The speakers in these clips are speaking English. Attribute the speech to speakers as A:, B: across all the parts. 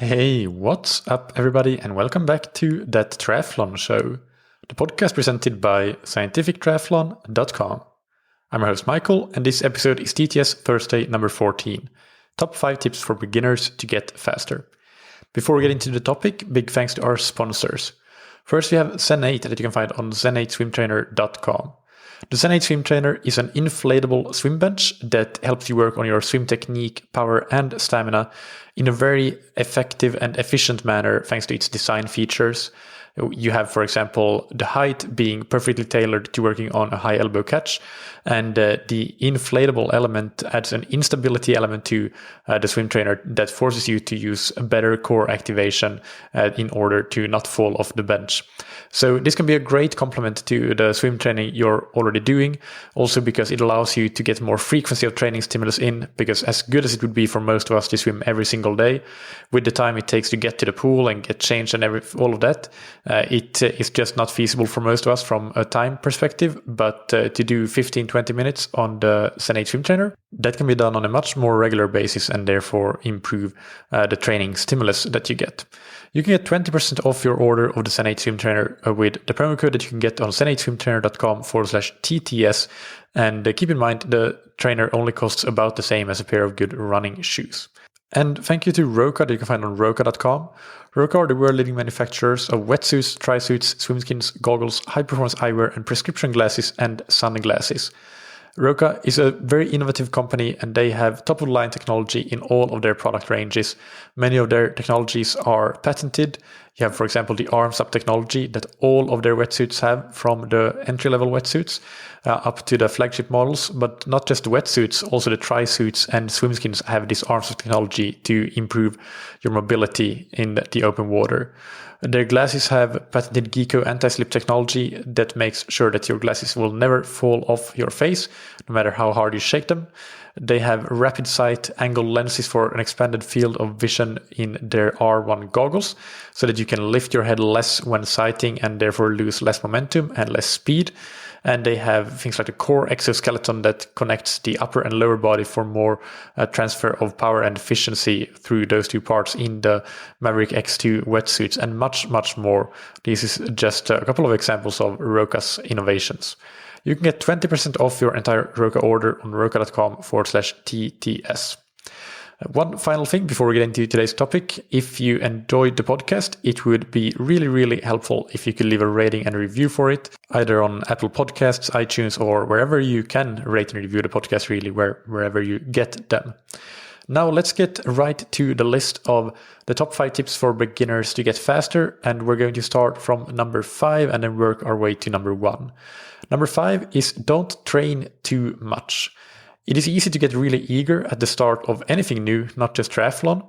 A: Hey, what's up, everybody, and welcome back to That Triathlon Show, the podcast presented by scientifictriathlon.com. I'm your host, Michael, and this episode is TTS Thursday number 14, Top 5 Tips for Beginners to Get Faster. Before we get into the topic, big thanks to our sponsors. First, we have Zenith that you can find on zenithswimtrainer.com. The Zenith Swim Trainer is an inflatable swim bench that helps you work on your swim technique, power, and stamina in a very effective and efficient manner thanks to its design features. You have, for example, the height being perfectly tailored to working on a high elbow catch, and the inflatable element adds an instability element to the swim trainer that forces you to use a better core activation in order to not fall off the bench. So this can be a great complement to the swim training you're already doing, also because it allows you to get more frequency of training stimulus in, because as good as it would be for most of us to swim every single day, with the time it takes to get to the pool and get changed and all of that, it is just not feasible for most of us from a time perspective. But to do 15-20 minutes on the Zenith Swim Trainer, that can be done on a much more regular basis and therefore improve the training stimulus that you get. You can get 20% off your order of the Zenith Swim Trainer with the promo code that you can get on zenithswimtrainer.com/TTS. And keep in mind, the trainer only costs about the same as a pair of good running shoes. And thank you to Roka that you can find on roka.com. Roka are the world-leading manufacturers of wetsuits, tri-suits, swimskins, goggles, high-performance eyewear, and prescription glasses and sunglasses. Roka is a very innovative company, and they have top-of-the-line technology in all of their product ranges. Many of their technologies are patented. You have, for example, the arms-up technology that all of their wetsuits have, from the entry-level wetsuits up to the flagship models. But not just the wetsuits, also the tri-suits and swimskins have this arms-up technology to improve your mobility in the open water. Their glasses have patented Geeko anti-slip technology that makes sure that your glasses will never fall off your face, no matter how hard you shake them. They have rapid sight angle lenses for an expanded field of vision in their R1 goggles, so that you can lift your head less when sighting and therefore lose less momentum and less speed. And they have things like the core exoskeleton that connects the upper and lower body for more transfer of power and efficiency through those two parts in the Maverick X2 wetsuits, and much, much more. This is just a couple of examples of Roka's innovations. You can get 20% off your entire Roka order on roka.com/TTS. One final thing before we get into today's topic: if you enjoyed the podcast, it would be really, really helpful if you could leave a rating and review for it, either on Apple Podcasts, iTunes, or wherever you can rate and review the podcast, really, wherever you get them. Now let's get right to the list of the top 5 tips for beginners to get faster, and we're going to start from number 5 and then work our way to number 1. Number 5 is don't train too much. It is easy to get really eager at the start of anything new, not just triathlon.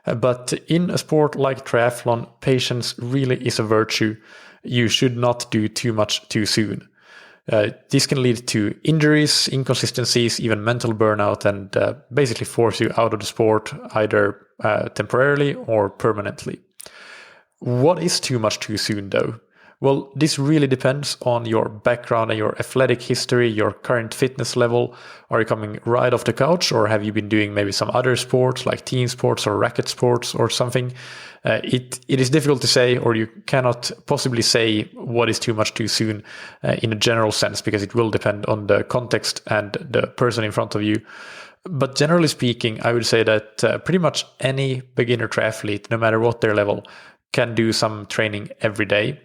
A: But in a sport like triathlon, patience really is a virtue. You should not do too much too soon. This can lead to injuries, inconsistencies, even mental burnout, and basically force you out of the sport, either temporarily or permanently. What is too much too soon, though? Well, this really depends on your background and your athletic history, your current fitness level. Are you coming right off the couch, or have you been doing maybe some other sports like team sports or racket sports or something? It is difficult to say, or you cannot possibly say what is too much too soon in a general sense, because it will depend on the context and the person in front of you. But generally speaking, I would say that pretty much any beginner triathlete, no matter what their level, can do some training every day.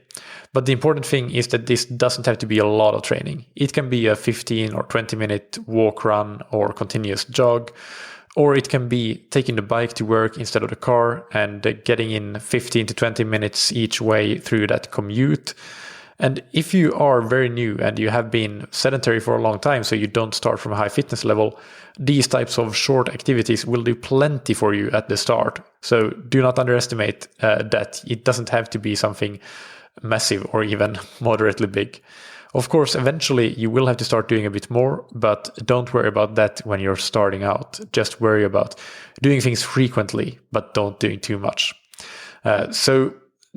A: But the important thing is that this doesn't have to be a lot of training. It can be a 15 or 20 minute walk, run, or continuous jog. Or it can be taking the bike to work instead of the car and getting in 15 to 20 minutes each way through that commute. And if you are very new and you have been sedentary for a long time, so you don't start from a high fitness level, these types of short activities will do plenty for you at the start. So do not underestimate that. It doesn't have to be something massive or even moderately big. Of course, eventually you will have to start doing a bit more, but don't worry about that when you're starting out. Just worry about doing things frequently, but don't doing too much. So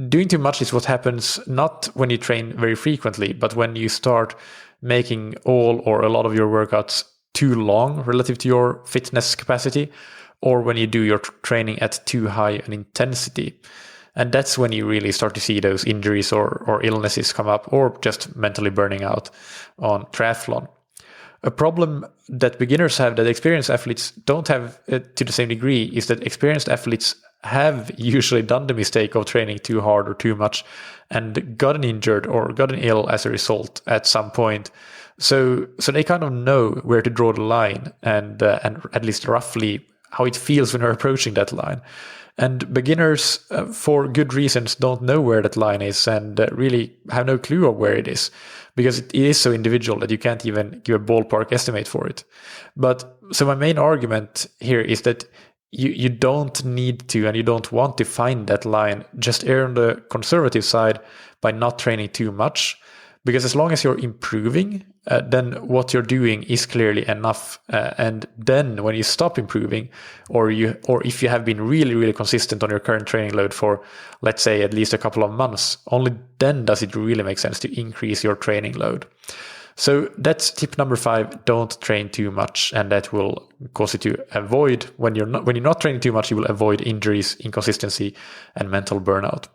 A: doing too much is what happens not when you train very frequently, but when you start making all or a lot of your workouts too long relative to your fitness capacity, or when you do your training at too high an intensity. And that's when you really start to see those injuries or illnesses come up, or just mentally burning out on triathlon. A problem that beginners have that experienced athletes don't have to the same degree is that experienced athletes have usually done the mistake of training too hard or too much and gotten injured or gotten ill as a result at some point. So they kind of know where to draw the line and at least roughly how it feels when you're approaching that line. And beginners, for good reasons, don't know where that line is and really have no clue of where it is, because it is so individual that you can't even give a ballpark estimate for it. But so my main argument here is that you don't need to, and you don't want to find that line. Just err on the conservative side by not training too much. Because as long as you're improving, then what you're doing is clearly enough. And then when you stop improving, or if you have been really, really consistent on your current training load for, let's say, at least a couple of months, only then does it really make sense to increase your training load. So that's tip number 5, don't train too much, and that will cause you to avoid, when you're not training too much, you will avoid injuries, inconsistency, and mental burnout.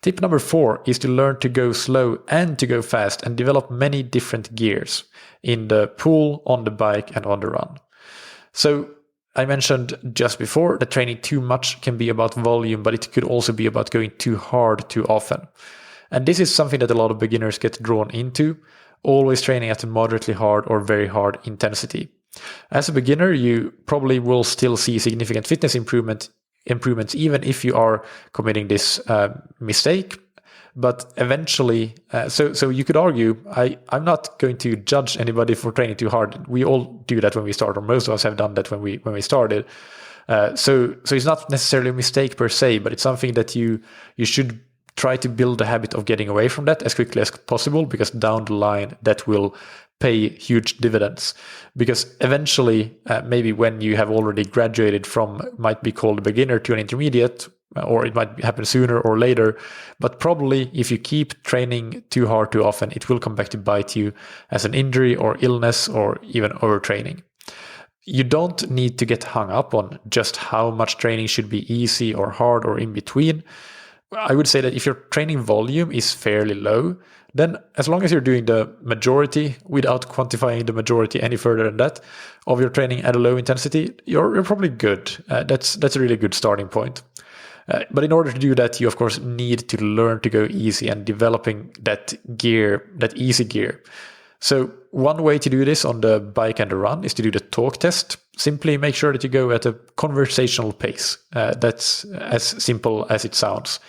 A: Tip number 4 is to learn to go slow and to go fast and develop many different gears in the pool, on the bike, and on the run. So I mentioned just before that training too much can be about volume, but it could also be about going too hard too often. And this is something that a lot of beginners get drawn into, always training at a moderately hard or very hard intensity. As a beginner, you probably will still see significant fitness improvements even if you are committing this mistake. But eventually, so you could argue, I'm not going to judge anybody for training too hard. We all do that when we start, or most of us have done that when we started. So it's not necessarily a mistake per se, but it's something that you should try to build a habit of getting away from that as quickly as possible, because down the line that will pay huge dividends. Because eventually, maybe when you have already graduated from, might be called a beginner to an intermediate, or it might happen sooner or later, but probably if you keep training too hard too often, it will come back to bite you as an injury or illness or even overtraining. You don't need to get hung up on just how much training should be easy or hard or in between. I would say that if your training volume is fairly low, then as long as you're doing the majority, without quantifying the majority any further than that, of your training at a low intensity, you're probably good. That's a really good starting point. But in order to do that, you of course need to learn to go easy and developing that gear, that easy gear. So one way to do this on the bike and the run is to do the talk test. Simply make sure that you go at a conversational pace. That's as simple as it sounds.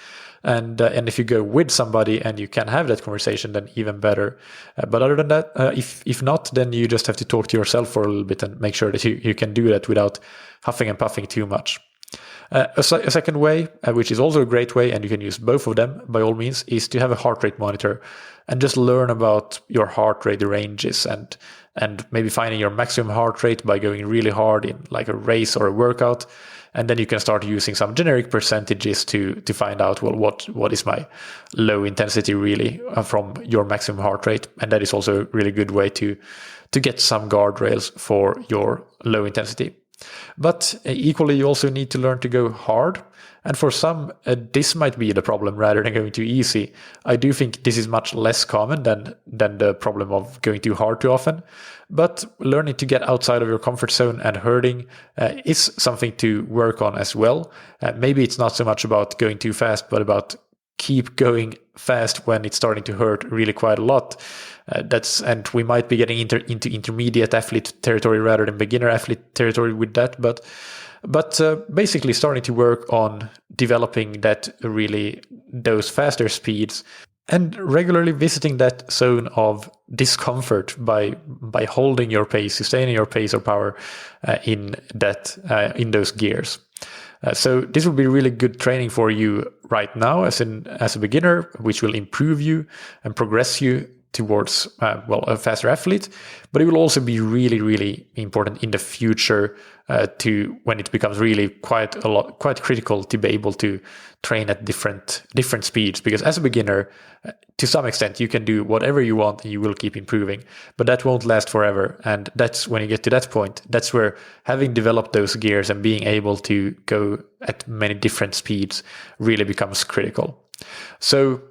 A: And if you go with somebody and you can have that conversation, then even better. But other than that, if not, then you just have to talk to yourself for a little bit and make sure that you can do that without huffing and puffing too much. A second way, which is also a great way, and you can use both of them by all means, is to have a heart rate monitor and just learn about your heart rate ranges and maybe finding your maximum heart rate by going really hard in like a race or a workout. And then you can start using some generic percentages to find out, well, what is my low intensity really from your maximum heart rate. And that is also a really good way to get some guardrails for your low intensity. But equally, you also need to learn to go hard. And for some, this might be the problem rather than going too easy. I do think this is much less common than the problem of going too hard too often. But learning to get outside of your comfort zone and hurting is something to work on as well. Maybe it's not so much about going too fast, but about keep going fast when it's starting to hurt really quite a lot. And we might be getting into intermediate athlete territory rather than beginner athlete territory with that. But basically starting to work on developing those faster speeds and regularly visiting that zone of discomfort by holding your pace, sustaining your pace or power in those gears. So this will be really good training for you right now as a beginner, which will improve you and progress you towards a faster athlete. But it will also be really, really important in the future to when it becomes really quite critical to be able to train at different speeds. Because as a beginner, to some extent, you can do whatever you want and you will keep improving, but that won't last forever. And that's when you get to that point, that's where having developed those gears and being able to go at many different speeds really becomes critical. So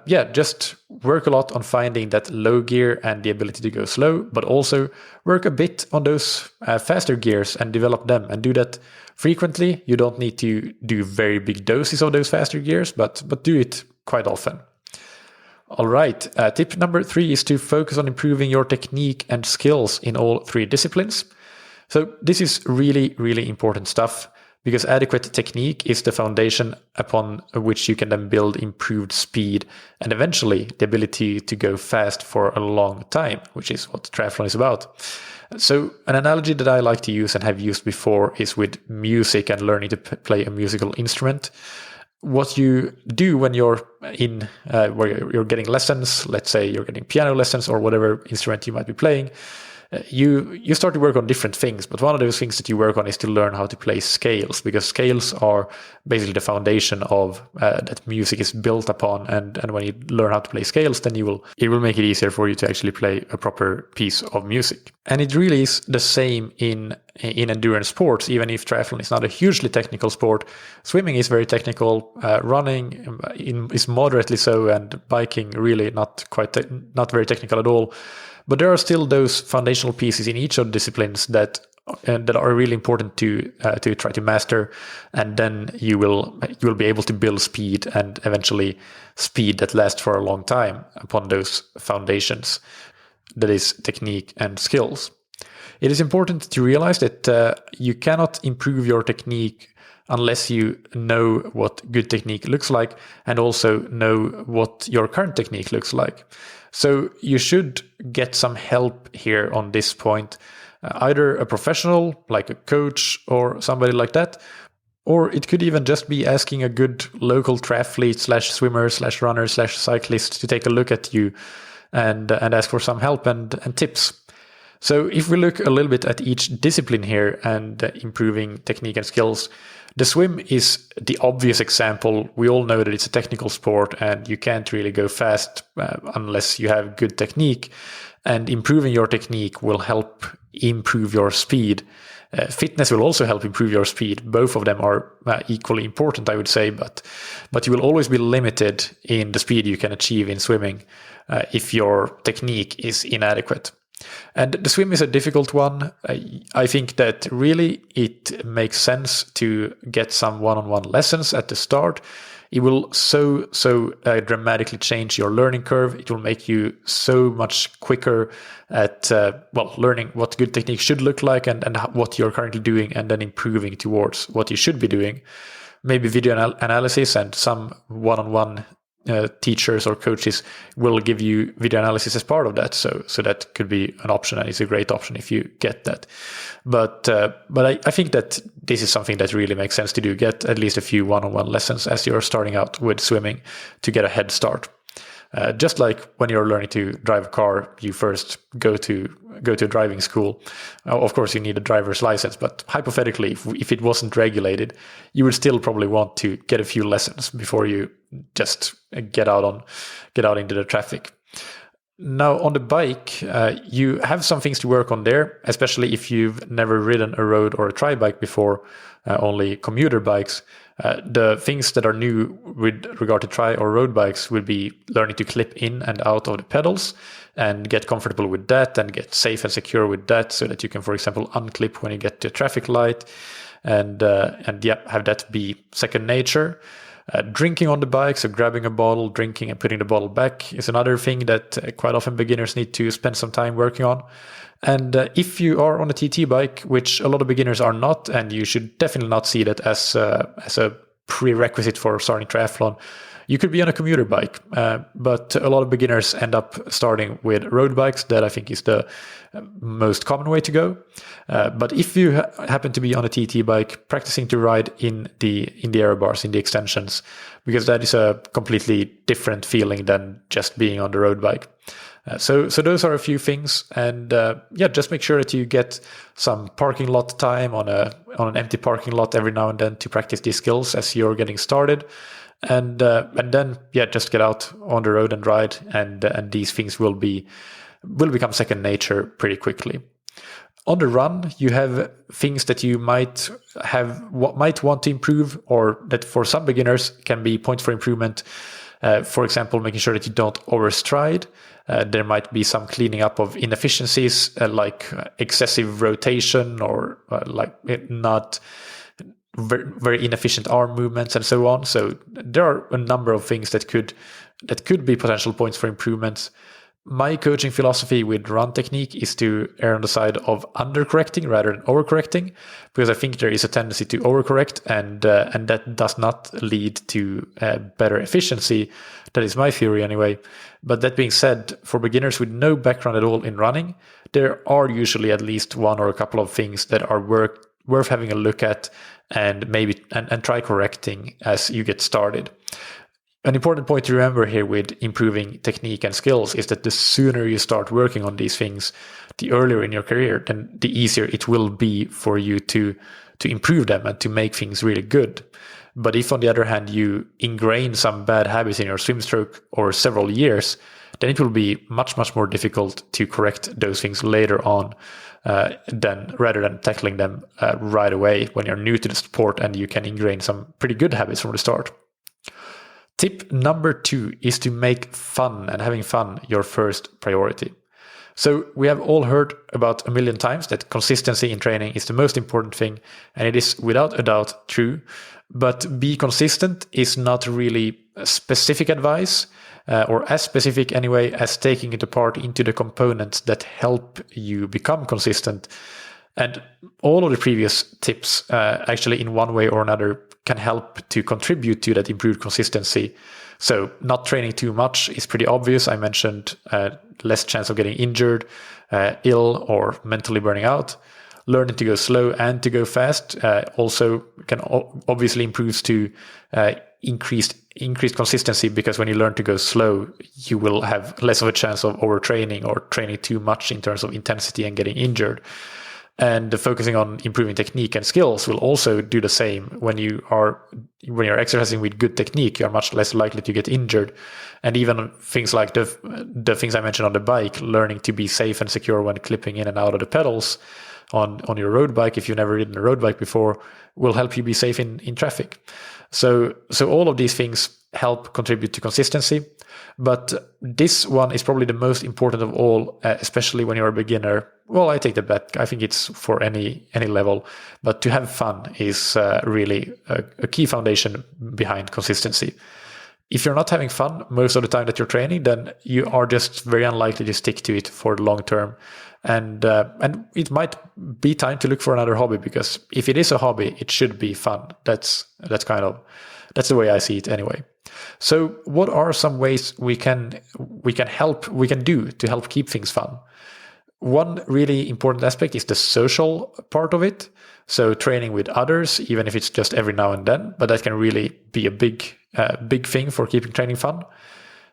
A: just work a lot on finding that low gear and the ability to go slow, but also work a bit on those faster gears and develop them, and do that frequently. You don't need to do very big doses of those faster gears, but do it quite often. All right, tip number 3 is to focus on improving your technique and skills in all 3 disciplines. So this is really, really important stuff, because adequate technique is the foundation upon which you can then build improved speed and eventually the ability to go fast for a long time, which is what triathlon is about. So an analogy that I like to use and have used before is with music and learning to play a musical instrument. What you do when you're in where you're getting lessons, let's say you're getting piano lessons or whatever instrument you might be playing, you start to work on different things, but one of those things that you work on is to learn how to play scales, because scales are basically the foundation of that music is built upon. And when you learn how to play scales, then it will make it easier for you to actually play a proper piece of music. And it really is the same in endurance sports. Even if triathlon is not a hugely technical sport, swimming is very technical, running is moderately so, and biking really not very technical at all. But there are still those foundational pieces in each of the disciplines that are really important to try to master, and then you will be able to build speed, and eventually speed that lasts for a long time upon those foundations, that is technique and skills. It is important to realize that you cannot improve your technique unless you know what good technique looks like, and also know what your current technique looks like. So you should get some help here on this point, either a professional like a coach or somebody like that, or it could even just be asking a good local triathlete /swimmer /runner /cyclist to take a look at you and ask for some help and tips. So if we look a little bit at each discipline here and improving technique and skills, the swim is the obvious example. We all know that it's a technical sport and you can't really go fast unless you have good technique. And improving your technique will help improve your speed. Fitness will also help improve your speed. Both of them are equally important, I would say, but you will always be limited in the speed you can achieve in swimming if your technique is inadequate. And the swim is a difficult one. I think that really it makes sense to get some one-on-one lessons at the start. It will so dramatically change your learning curve. It will make you so much quicker at learning what good technique should look like and what you're currently doing, and then improving towards what you should be doing. Maybe video analysis and some one-on-one teachers or coaches will give you video analysis as part of that. So that could be an option, and it's a great option if you get that. But I think that this is something that really makes sense to do. Get at least a few one-on-one lessons as you're starting out with swimming to get a head start. Just like when you're learning to drive a car, you first go to driving school. Of course, you need a driver's license, but hypothetically, if it wasn't regulated, you would still probably want to get a few lessons before you just get out into the traffic. Now, on the bike, you have some things to work on there, especially if you've never ridden a road or a tri-bike before, only commuter bikes. The things that are new with regard to tri or road bikes would be learning to clip in and out of the pedals and get comfortable with that and get safe and secure with that, so that you can, for example, unclip when you get to a traffic light and have that be second nature. Drinking on the bike, so grabbing a bottle, drinking and putting the bottle back, is another thing that quite often beginners need to spend some time working on. And if you are on a TT bike, which a lot of beginners are not, and you should definitely not see that as a prerequisite for starting triathlon, you could be on a commuter bike. But a lot of beginners end up starting with road bikes. That I think is the most common way to go. But if you happen to be on a TT bike, practicing to ride in the aero bars, in the extensions, because that is a completely different feeling than just being on the road bike. So those are a few things, and just make sure that you get some parking lot time on an empty parking lot every now and then to practice these skills as you're getting started, and then just get out on the road and ride, and these things will become second nature pretty quickly. On the run, you have things that you might want to improve, or that for some beginners can be points for improvement. For example, making sure that you don't overstride. There might be some cleaning up of inefficiencies, like excessive rotation, or not very inefficient arm movements and so on. So there are a number of things that could be potential points for improvements. My coaching philosophy with run technique is to err on the side of undercorrecting rather than overcorrecting, because I think there is a tendency to overcorrect, and that does not lead to better efficiency. That is my theory anyway. But that being said, for beginners with no background at all in running, there are usually at least one or a couple of things that are worth having a look at, and maybe and try correcting as you get started. An important point to remember here with improving technique and skills is that the sooner you start working on these things, the earlier in your career, then the easier it will be for you to improve them and to make things really good. But if, on the other hand, you ingrain some bad habits in your swim stroke over several years, then it will be much, much more difficult to correct those things later on, rather than tackling them right away when you're new to the sport and you can ingrain some pretty good habits from the start. Tip number 2 is to make fun and having fun your first priority. So we have all heard about a million times that consistency in training is the most important thing, and it is without a doubt true. But be consistent is not really specific advice, or as specific anyway as taking it apart into the components that help you become consistent. And all of the previous tips, actually in one way or another, can help to contribute to that improved consistency. So not training too much is pretty obvious. I mentioned less chance of getting injured, ill, or mentally burning out. Learning to go slow and to go fast also can obviously improve to increased consistency, because when you learn to go slow, you will have less of a chance of overtraining or training too much in terms of intensity and getting injured. And focusing on improving technique and skills will also do the same. When you're exercising with good technique, you are much less likely to get injured. And even things like the things I mentioned on the bike, learning to be safe and secure when clipping in and out of the pedals on your road bike, if you've never ridden a road bike before, will help you be safe in traffic. So all of these things help contribute to consistency. But this one is probably the most important of all, especially when you're a beginner. Well, I take that back. I think it's for any level. But to have fun is really a key foundation behind consistency. If you're not having fun most of the time that you're training, then you are just very unlikely to stick to it for the long term. And it might be time to look for another hobby, because if it is a hobby, it should be fun. That's the way I see it anyway. So what are some ways we can do to help keep things fun? One really important aspect is the social part of it. So training with others, even if it's just every now and then, but that can really be a big thing for keeping training fun.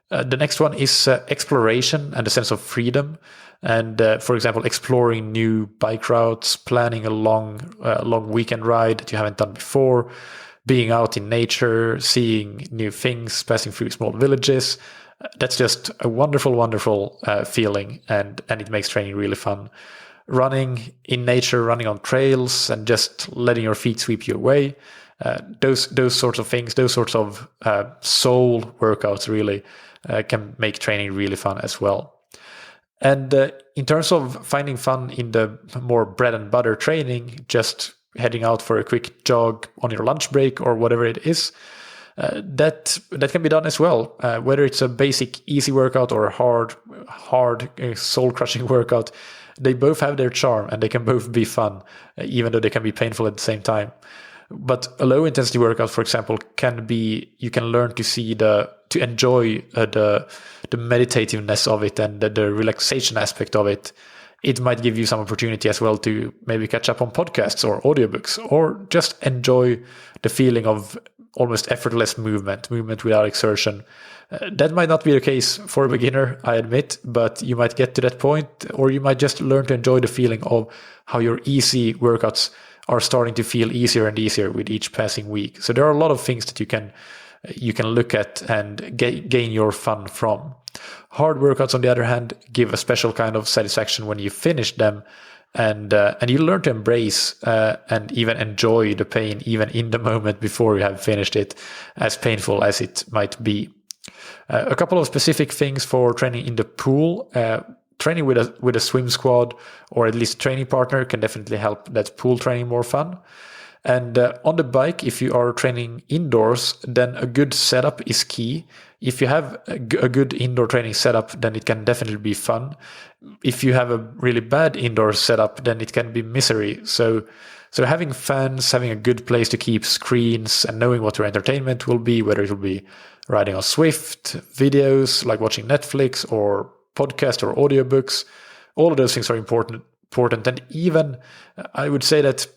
A: The next one is exploration and a sense of freedom. And for example, exploring new bike routes, planning a long weekend ride that you haven't done before, being out in nature, seeing new things, passing through small villages. That's just a wonderful, wonderful feeling, and it makes training really fun. Running in nature, running on trails, and just letting your feet sweep you away. Those sorts of things, those sorts of soul workouts really can make training really fun as well. And in terms of finding fun in the more bread and butter training, just heading out for a quick jog on your lunch break or whatever it is, that can be done as well. Whether it's a basic easy workout or a hard soul-crushing workout, they both have their charm and they can both be fun, even though they can be painful at the same time. But a low intensity workout, for example, you can learn to enjoy the meditativeness of it and the relaxation aspect of it It might give you some opportunity as well to maybe catch up on podcasts or audiobooks, or just enjoy the feeling of almost effortless movement without exertion. That might not be the case for a beginner, I admit, but you might get to that point, or you might just learn to enjoy the feeling of how your easy workouts are starting to feel easier and easier with each passing week. So there are a lot of things that you can look at and gain your fun from. Hard workouts, on the other hand, give a special kind of satisfaction when you finish them, and you learn to embrace and even enjoy the pain even in the moment before you have finished it, as painful as it might be. A couple of specific things for training in the pool. Training with a swim squad or at least a training partner can definitely help that pool training more fun. And on the bike, if you are training indoors, then a good setup is key. If you have a good indoor training setup, then it can definitely be fun. If you have a really bad indoor setup, then it can be misery. So having fans, having a good place to keep screens, and knowing what your entertainment will be, whether it will be riding on Swift, videos like watching Netflix, or podcast or audiobooks, all of those things are important. And even I would say that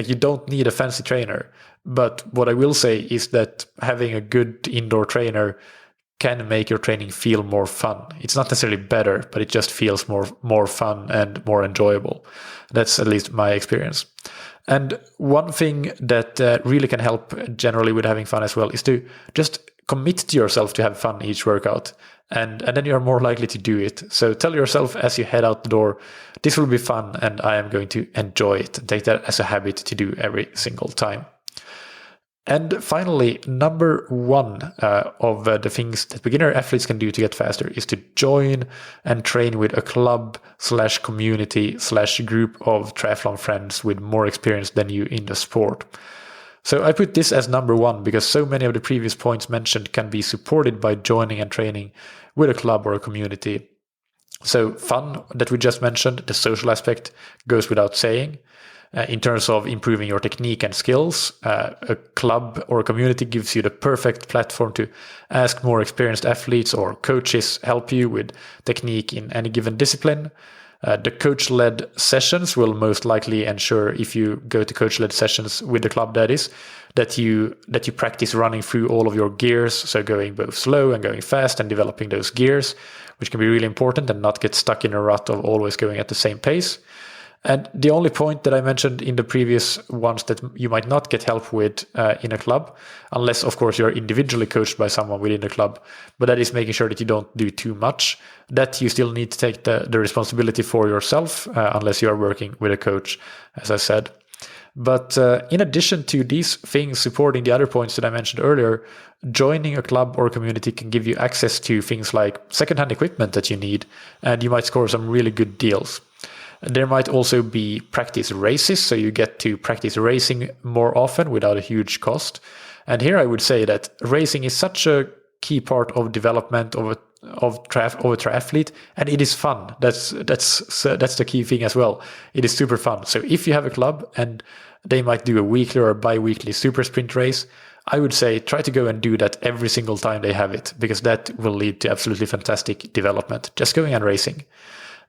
A: you don't need a fancy trainer. But what I will say is that having a good indoor trainer can make your training feel more fun. It's not necessarily better, but it just feels more fun and more enjoyable. That's at least my experience. And one thing that really can help generally with having fun as well is to just commit to yourself to have fun each workout. And then you're more likely to do it. So tell yourself as you head out the door, this will be fun and I am going to enjoy it, and take that as a habit to do every single time. And finally, number one of the things that beginner athletes can do to get faster is to join and train with a club/community/group of triathlon friends with more experience than you in the sport. So I put this as number one because so many of the previous points mentioned can be supported by joining and training with a club or a community. So fun that we just mentioned, the social aspect goes without saying. In terms of improving your technique and skills, a club or a community gives you the perfect platform to ask more experienced athletes or coaches help you with technique in any given discipline. The coach-led sessions will most likely ensure, if you go to coach-led sessions with the club, that you practice running through all of your gears, so going both slow and going fast and developing those gears, which can be really important, and not get stuck in a rut of always going at the same pace. And the only point that I mentioned in the previous ones that you might not get help with in a club, unless, of course, you're individually coached by someone within the club, but that is making sure that you don't do too much, that you still need to take the responsibility for yourself, unless you are working with a coach, as I said. But in addition to these things supporting the other points that I mentioned earlier, joining a club or community can give you access to things like secondhand equipment that you need, and you might score some really good deals. There might also be practice races, so you get to practice racing more often without a huge cost. And here I would say that racing is such a key part of development of a triathlete, and it is fun. That's the key thing as well. It is super fun. So if you have a club and they might do a weekly or a bi-weekly super sprint race, I would say try to go and do that every single time they have it, because that will lead to absolutely fantastic development, just going and racing.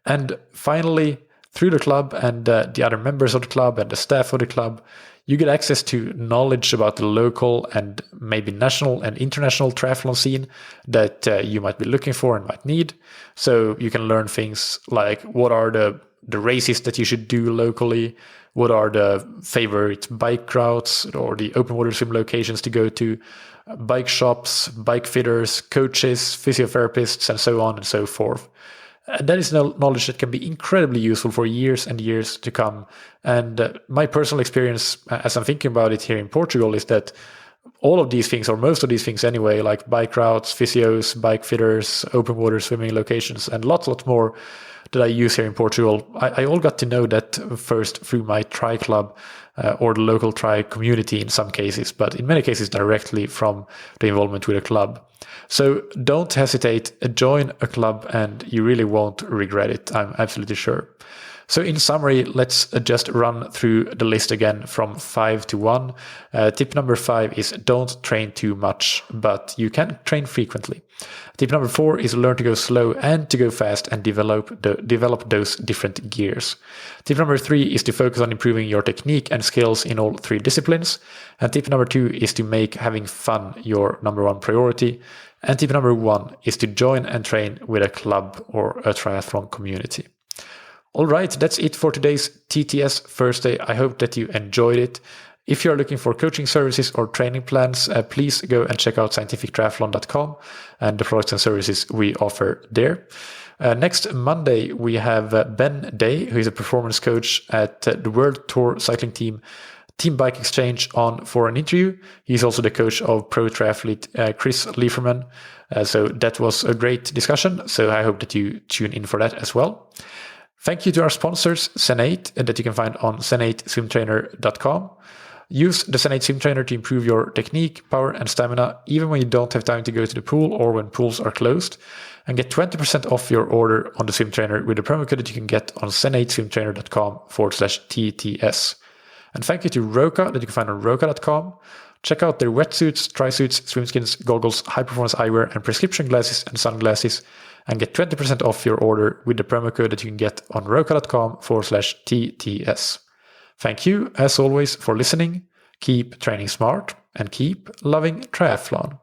A: And finally, through the club and the other members of the club and the staff of the club, you get access to knowledge about the local and maybe national and international triathlon scene that you might be looking for and might need. So you can learn things like what are the races that you should do locally, what are the favorite bike routes or the open water swim locations to go to, bike shops, bike fitters, coaches, physiotherapists, and so on and so forth. And that is knowledge that can be incredibly useful for years and years to come. And my personal experience, as I'm thinking about it here in Portugal, is that all of these things, or most of these things anyway, like bike routes, physios, bike fitters, open water swimming locations, and lots more that I use here in Portugal, I all got to know that first through my tri club or the local tri community in some cases, but in many cases directly from the involvement with a club. So don't hesitate, join a club and you really won't regret it, I'm absolutely sure. So in summary, let's just run through the list again from 5 to 1. Tip number 5 is don't train too much, but you can train frequently. Tip number 4 is learn to go slow and to go fast and develop those different gears. Tip number 3 is to focus on improving your technique and skills in all 3 disciplines. And tip number 2 is to make having fun your number 1 priority. And tip number 1 is to join and train with a club or a triathlon community. All right, that's it for today's TTS Thursday. I hope that you enjoyed it. If you're looking for coaching services or training plans, please go and check out scientifictriathlon.com and the products and services we offer there. Next Monday, we have Ben Day, who is a performance coach at the World Tour cycling team Bike Exchange, on for an interview. He's also the coach of pro triathlete Chris Lieferman. So that was a great discussion. So I hope that you tune in for that as well. Thank you to our sponsors, Zenith, that you can find on zenithswimtrainer.com. Use the Zenith Swim Trainer to improve your technique, power, and stamina, even when you don't have time to go to the pool or when pools are closed. And get 20% off your order on the Swim Trainer with the promo code that you can get on zenithswimtrainer.com/TTS. And thank you to Roka, that you can find on roka.com. Check out their wetsuits, tri-suits, swimskins, goggles, high-performance eyewear, and prescription glasses and sunglasses. And get 20% off your order with the promo code that you can get on roka.com/TTS. Thank you, as always, for listening. Keep training smart and keep loving triathlon.